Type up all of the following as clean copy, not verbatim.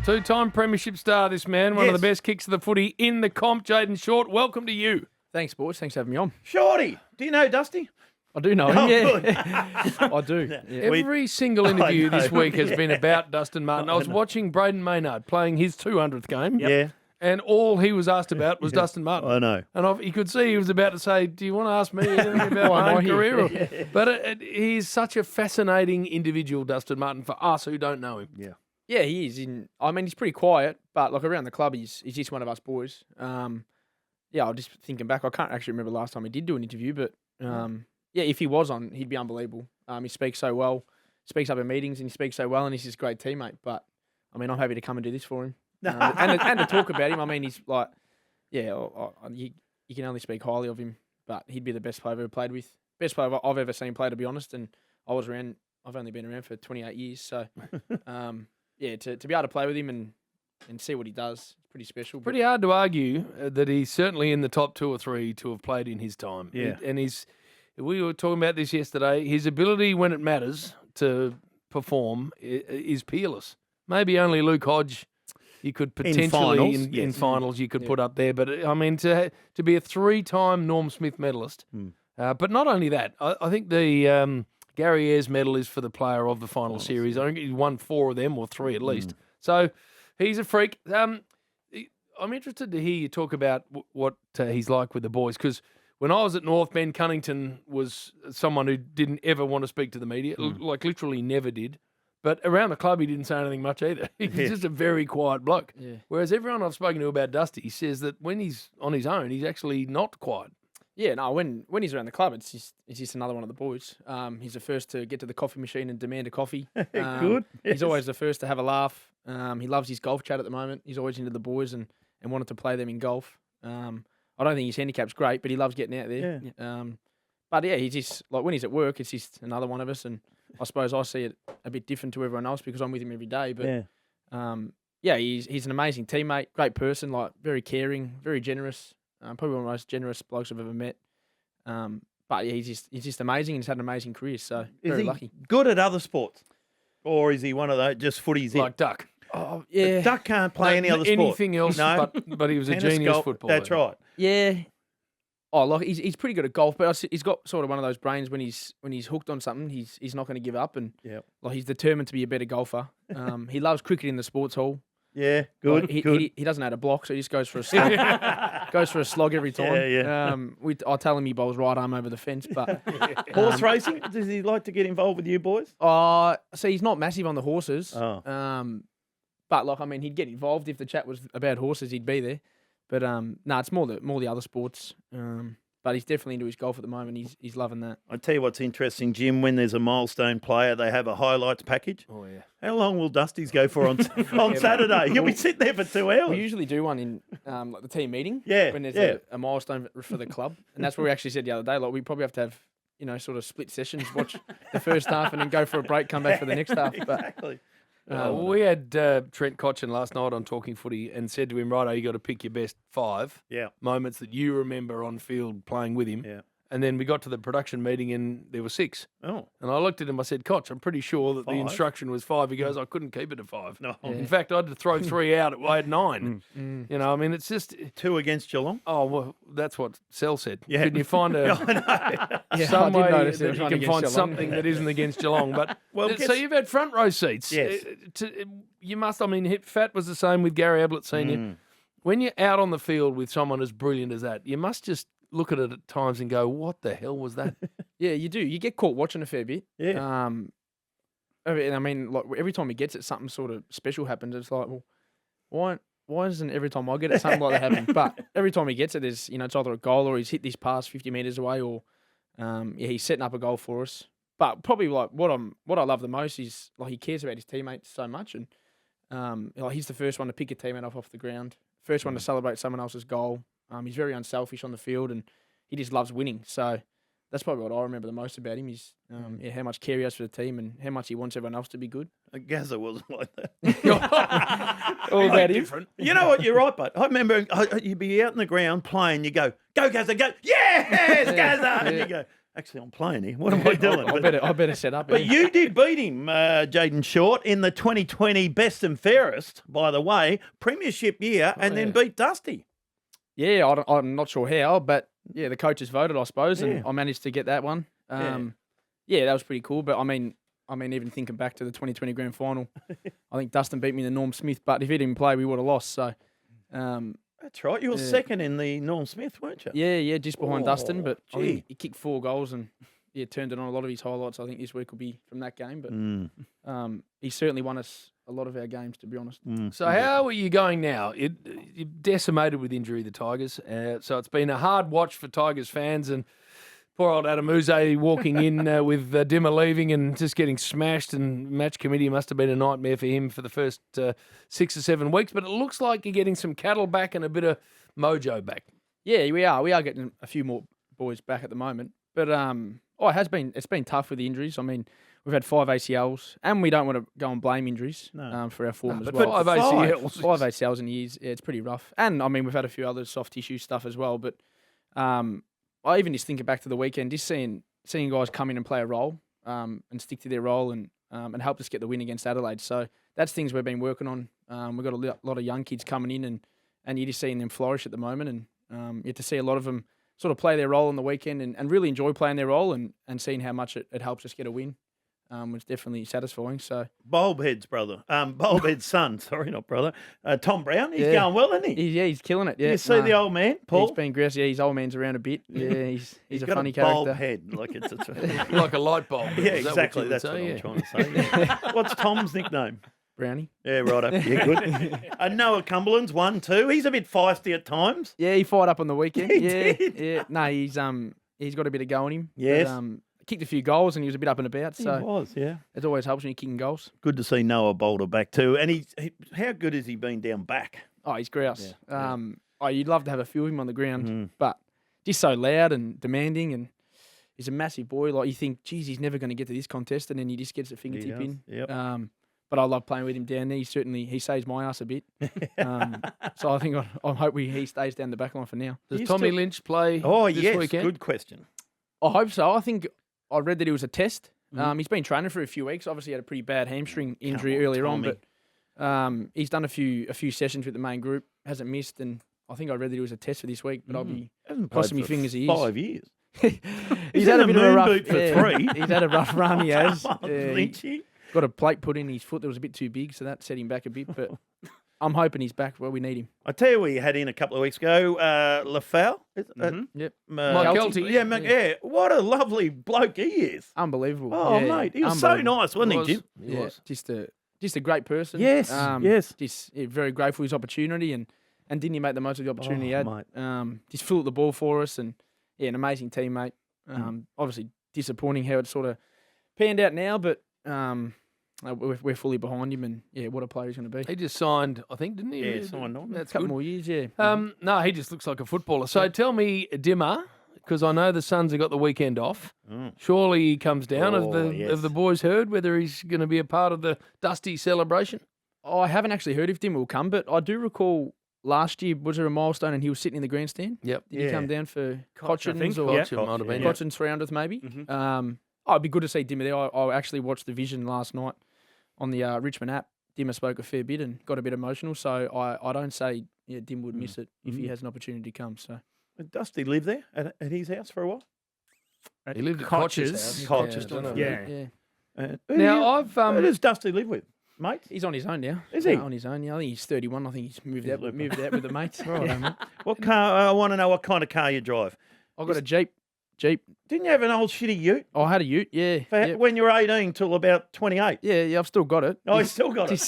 Two-time premiership star, this man. One of the best kicks of the footy in the comp. Jayden Short, welcome to you. Thanks, boys. Thanks for having me on. Shorty, do you know Dusty? I do know him, I do. Yeah. Every single interview this week has been about Dustin Martin. I was watching Braden Maynard playing his 200th game. Yeah. And all he was asked about was Dustin Martin. I know. And you could see he was about to say, do you want to ask me anything about my own career? But he's such a fascinating individual, Dustin Martin, for us who don't know him. Yeah. Yeah, he is. He's pretty quiet, but like around the club, he's just one of us boys. I'm just thinking back. I can't actually remember the last time he did do an interview, but if he was on, he'd be unbelievable. He speaks so well, speaks up in meetings, and he speaks so well, and he's just a great teammate. But I'm happy to come and do this for him. And to talk about him. He's like, you can only speak highly of him, but he'd be the best player I've ever played with. Best player I've ever seen play, to be honest. And I've only been around for 28 years. So, to be able to play with him and see what he does, it's pretty special. Pretty hard to argue that he's certainly in the top 2 or 3 to have played in his time. Yeah. We were talking about this yesterday. His ability when it matters to perform is peerless. Maybe only Luke Hodge you could potentially in finals you could put up there. But to be a 3-time Norm Smith medalist. But not only that, I think the Gary Ayres medal is for the player of the final series. I think he won 4 of them or 3 at least. So he's a freak. I'm interested to hear you talk about what he's like with the boys, because when I was at North, Ben Cunnington was someone who didn't ever want to speak to the media, like literally never did. But around the club, he didn't say anything much either. He's just a very quiet bloke. Yeah. Whereas everyone I've spoken to about Dusty says that when he's on his own, he's actually not quiet. Yeah, no, when he's around the club, it's just another one of the boys. He's the first to get to the coffee machine and demand a coffee. Good. Yes. He's always the first to have a laugh. He loves his golf chat at the moment. He's always into the boys and wanted to play them in golf. I don't think his handicap's great, but he loves getting out there. Yeah. He's just, like when he's at work, it's just another one of us. And I suppose I see it a bit different to everyone else because I'm with him every day. But he's an amazing teammate, great person, like very caring, very generous. Probably one of the most generous blokes I've ever met. He's just amazing and he's had an amazing career. So very lucky. Good at other sports, or is he one of those just footy's like Duck? Oh yeah, but Duck can't play any other sport. Anything else? No, but he was a genius footballer. That's right. Yeah. Oh, like he's pretty good at golf, but he's got sort of one of those brains when he's hooked on something, he's not going to give up, and he's determined to be a better golfer. He loves cricket in the sports hall. Yeah, good. He doesn't know how to block, so he just goes for a slog. Goes for a slog every time. Yeah. I tell him he bowls right arm over the fence, but horse racing. Does he like to get involved with you boys? So he's not massive on the horses. Oh. But he'd get involved if the chat was about horses. He'd be there. But it's more the other sports. But he's definitely into his golf at the moment. He's loving that. I tell you what's interesting, Jim. When there's a milestone player, they have a highlights package. Oh yeah. How long will Dusty's go for on Saturday? You'll be sitting there for 2 hours. We usually do one in the team meeting. Yeah. When there's a milestone for the club, and that's what we actually said the other day. Like we probably have to have sort of split sessions, watch the first half, and then go for a break, come back for the next half. But, exactly. We had Trent Cotchin last night on Talking Footy and said to him, righto, you got to pick your best 5 moments that you remember on field playing with him. Yeah. And then we got to the production meeting and there were 6. Oh. And I looked at him, I said, Cotch, I'm pretty sure that 5? the instruction was 5. He goes, I couldn't keep it at 5. No. Yeah. In fact, I had to throw 3 out. I had 9. It's just... 2 against Geelong? Oh, well, that's what Sel said. Yeah. Can you find some way that you can find something that isn't against Geelong? But so you've had front row seats. Yes. You must, Fat was the same with Gary Ablett Sr. When you're out on the field with someone as brilliant as that, you must just look at it at times and go, what the hell was that? Yeah, you do. You get caught watching a fair bit. Yeah. Every time he gets it, something sort of special happens. It's like, well, why isn't every time I get it, something like that happen? But every time he gets it, there's, it's either a goal or he's hit this pass 50 metres away or, he's setting up a goal for us. But probably what I love the most is he cares about his teammates so much, and he's the first one to pick a teammate off the ground, first one to celebrate someone else's goal. He's very unselfish on the field, and he just loves winning. So that's probably what I remember the most about him is how much care he has for the team and how much he wants everyone else to be good. Gazza wasn't like that. All about him. You know what? You're right, but I remember you'd be out in the ground playing. You go Gazza, go! Yes, Gazza! And you go, Actually, I'm playing here. What am I doing? I better set up. But you did beat him, Jayden Short, in the 2020 Best and Fairest, by the way, premiership year, and then beat Dusty. Yeah, I'm not sure how, but yeah, the coaches voted, I suppose, and I managed to get that one. Yeah, that was pretty cool. But I mean, even thinking back to the 2020 grand final, I think Dustin beat me in the Norm Smith, but if he didn't play, we would have lost. So, that's right. You were second in the Norm Smith, weren't you? Yeah, just behind Dustin. But I think he kicked 4 goals and turned it on. A lot of his highlights, I think, this week will be from that game. But he certainly won us a lot of our games, to be honest. So how are you going now? You're decimated with injury, the Tigers. So it's been a hard watch for Tigers fans, and poor old Adam Uze walking in with Dimmer leaving and just getting smashed, and match committee must have been a nightmare for him for the first 6 or 7 weeks. But it looks like you're getting some cattle back and a bit of mojo back. Yeah, we are. We are getting a few more boys back at the moment. But it's been tough with the injuries. I mean, we've had 5 ACLs, and we don't want to go and blame injuries for our form as well. 5 ACLs. 5 ACLs in years, it's pretty rough. And I mean, we've had a few other soft tissue stuff as well. But I even just thinking back to the weekend, just seeing guys come in and play a role and stick to their role and help us get the win against Adelaide. So that's things we've been working on. We've got a lot of young kids coming in, and you're just seeing them flourish at the moment. And you get to see a lot of them sort of play their role on the weekend and really enjoy playing their role and seeing how much it helps us get a win. Was definitely satisfying. So Bulbhead's brother, Bulbhead's son. Sorry, not brother. Tom Brown. He's going well, isn't he? He's killing it. Yeah, you see the old man, Paul. He's been grouse. Yeah, his old man's around a bit. Yeah, he's a got funny a character. bulb head, like it's like a light bulb. Yeah, exactly. That's what I'm trying to say. Yeah. What's Tom's nickname? Brownie. Yeah, righto. Yeah, good. Noah Cumberland's 1 too. He's a bit feisty at times. Yeah, he fired up on the weekend. He did. Yeah. No, he's got a bit of go in him. Yes. But, kicked a few goals and he was a bit up and about. So he was, yeah. It always helps when you're kicking goals. Good to see Noah Boulder back too. And how good has he been down back? Oh, he's grouse. Yeah. You'd love to have a few of him on the ground, but just so loud and demanding, and he's a massive boy. Like you think, geez, he's never going to get to this contest, and then he just gets a fingertip in. Yep. But I love playing with him down there. He saves my ass a bit. So I think I hope he stays down the back line for now. Does Tommy Lynch play this weekend? Good question. I hope so. I think I read that it was a test. He's been training for a few weeks. Obviously, he had a pretty bad hamstring injury earlier on, but he's done a few sessions with the main group. Hasn't missed, and I think I read that it was a test for this week. But I'll be crossing my fingers. He is 5 years. He's had a bit of a rough boot for 3. He's had a rough run. He has. Lynchy. Got a plate put in his foot that was a bit too big, so that set him back a bit. But I'm hoping he's back where we need him. I tell you, we had in a couple of weeks ago, Lafau. Yep. Mike Kelty. Yeah. What a lovely bloke he is. Unbelievable. Oh, mate. He was so nice, wasn't he, Jim? He was. Just a great person. Yes. Yes. Just very grateful for his opportunity and didn't he make the most of the opportunity he had? Mate. Just flew at the ball for us and an amazing teammate. Obviously disappointing how it sort of panned out now, but we're fully behind him, and what a player he's going to be. He just signed, I think, didn't he? Yeah, signed on. That's a couple good. more years, yeah. No, he just looks like a footballer. So tell me, Dimmer, because I know the Suns have got the weekend off. Surely he comes down of the boys' herd, whether he's going to be a part of the Dusty celebration. I haven't actually heard if Dimmer will come, but I do recall last year, was there a milestone and he was sitting in the grandstand? Yep. Did he come down for Cochrans or Cochrans 300th maybe? It'd be good to see Dimmer there. I actually watched the Vision last night on the Richmond app. Dimmer spoke a fair bit and got a bit emotional, so I don't say Dim would miss it if he has an opportunity to come. So, Dusty live there at his house for a while? He lived at Koch's. Yeah. Now, who does Dusty live with? Mates? He's on his own now. Is he? On his own now. I think he's 31. I think he's moved out with the mates. Right, mate. What car? I want to know what kind of car you drive. I've got a Jeep. Didn't you have an old shitty ute? I had a ute, yeah. When you were 18 till about 28? Yeah, I've still got it. Oh, you still got it?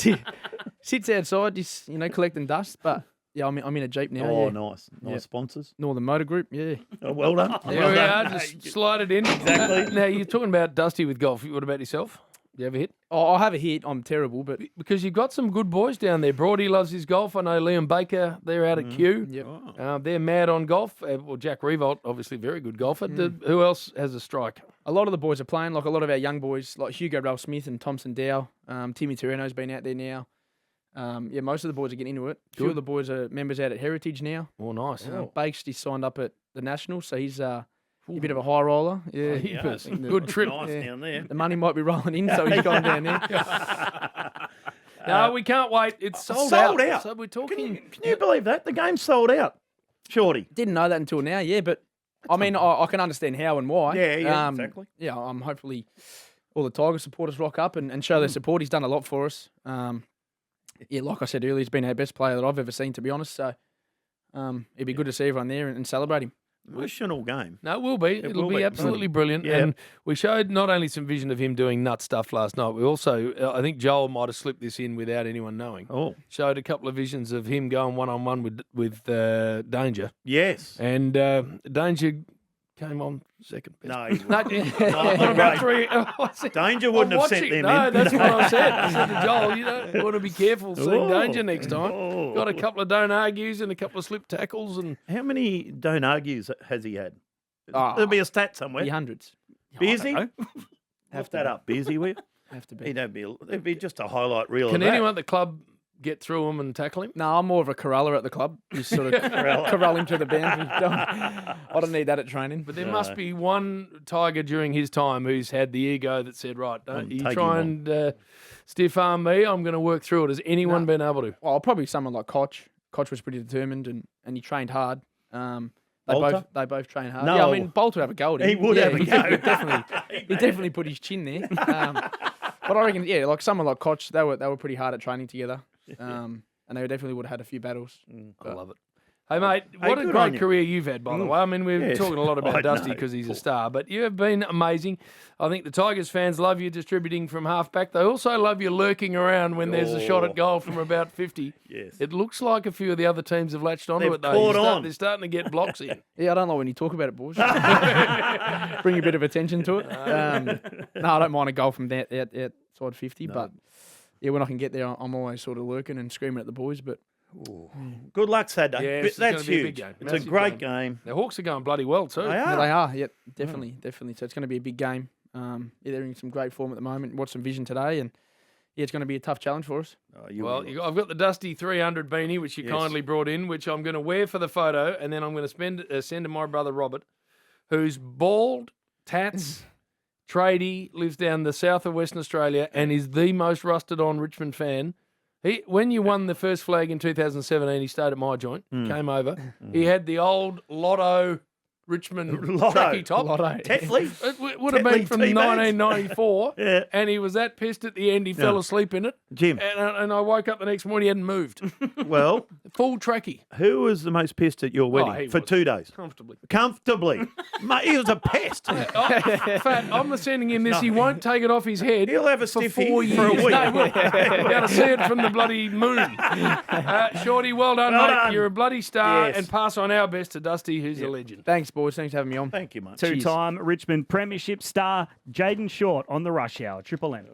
Sits outside, just, collecting dust. But, yeah, I'm in a Jeep now. Oh, nice. Nice sponsors. Northern Motor Group, yeah. Oh, well done. There we are. Just slide it in. Exactly. Now, you're talking about Dusty with golf. What about yourself? Do you have a hit? Oh, I have a hit. I'm terrible, but because you've got some good boys down there. Brody loves his golf. I know Liam Baker. They're out at Kew. Yep. They're mad on golf. Well, Jack Revolt, obviously very good golfer. Who else has a strike? A lot of the boys are playing. Like a lot of our young boys, like Hugo Ralph Smith and Thompson Dow. Timmy Torino's been out there now. Most of the boys are getting into it. A few of the boys are members out at Heritage now. Oh, nice. Bakes just signed up at the National, so he's A bit of a high roller. Yeah. Heapers. I think Good trip. Nice down there. The money might be rolling in, so he's gone down there. No, we can't wait. It's sold sold out. out. So we're talking. Can you believe that? The game's sold out. Shorty. Didn't know that until now, yeah, but I mean, I can understand how and why. Yeah, exactly. Yeah, hopefully all the Tigers supporters rock up and show their support. He's done a lot for us. Yeah, like I said earlier, he's been our best player that I've ever seen, to be honest. So it'd be good to see everyone there and celebrate him. Emotional game. No, it will be. It'll be absolutely brilliant. Yeah. And we showed not only some vision of him doing nut stuff last night, we also, I think Joel might have slipped this in without anyone knowing. Oh. Showed a couple of visions of him going one-on-one with Danger. Yes. And Danger came on second best. No, he What about three? Danger wouldn't have sent them No, in. that's what I said. I said to Joel, you want to be careful seeing Danger next time. Oh. Got a couple of don't argues and a couple of slip tackles. And How many don't argues has he had? Oh, There'll be a stat somewhere. Be hundreds. Busy? Have Have to that be. up. Busy, will you? Have to be. It'd be just a highlight reel can of that. anyone at the club get through him and tackle him? No, I'm more of a corraller at the club. Just sort of corral him to the boundary. I don't need that at training. But there must be one Tiger during his time who's had the ego that said, right, don't you take try him and stiff arm me. I'm going to work through it. Has anyone been able to? Well, probably someone like Koch. Koch was pretty determined and he trained hard. Bolter? They both train hard. No. Yeah, I mean, Bolter would have a go at him. He would have a go. He definitely put his chin there. But I reckon, yeah, like someone like Koch, they were pretty hard at training together. And they definitely would have had a few battles. I love it. Hey, mate, what a good on great you. career you've had, by the way. I mean, we're Yes. talking a lot I about Dusty know. because he's a star, but you have been amazing. I think the Tigers fans love you distributing from halfback. They also love you lurking around when there's a shot at goal from about 50. Yes. It looks like a few of the other teams have latched onto They've it, though. caught on. They're starting to get blocks in. Yeah, I don't like when you talk about it, boys. Bring a bit of attention to it. No, I don't mind a goal from outside 50, but yeah, when I can get there, I'm always sort of lurking and screaming at the boys. But Good luck Saturday. Yeah, But it's gonna that's be a huge. big game. It's a Massive great game. game. The Hawks are going bloody well, too. They yeah, are. they are. Yep, definitely. So it's going to be a big game. Yeah, they're in some great form at the moment. Watched some vision today, and yeah, it's going to be a tough challenge for us. Oh, Well, I've got the Dusty 300 beanie, which you kindly brought in, which I'm going to wear for the photo, and then I'm going to send to my brother Robert, who's bald, tats, tradie, lives down the south of Western Australia, and is the most rusted-on Richmond fan. When you won the first flag in 2017, he stayed at my joint, came over. He had the old Lotto Richmond tracky top. Tetley. It would have been Tetley from teammates. 1994, Yeah. and he was that pissed at the end he fell asleep in it. Jim. And I woke up the next morning, he hadn't moved. Well, Full tracky. who was the most pissed at your wedding he for was. 2 days? Comfortably. Comfortably. Mate, he was a pest. Fat, I'm sending him this. He won't take it off his head. He'll have a for stiffy 4 years. for a week. No, he won't. You're going to see it from the bloody moon. Shorty, well done, Well mate. done. You're a bloody star. Yes. And pass on our best to Dusty, who's a legend. Thanks, boys. Thanks for having me on. Thank you, mate. Two-time Richmond Premiership star Jayden Short on the Rush Hour. Triple M.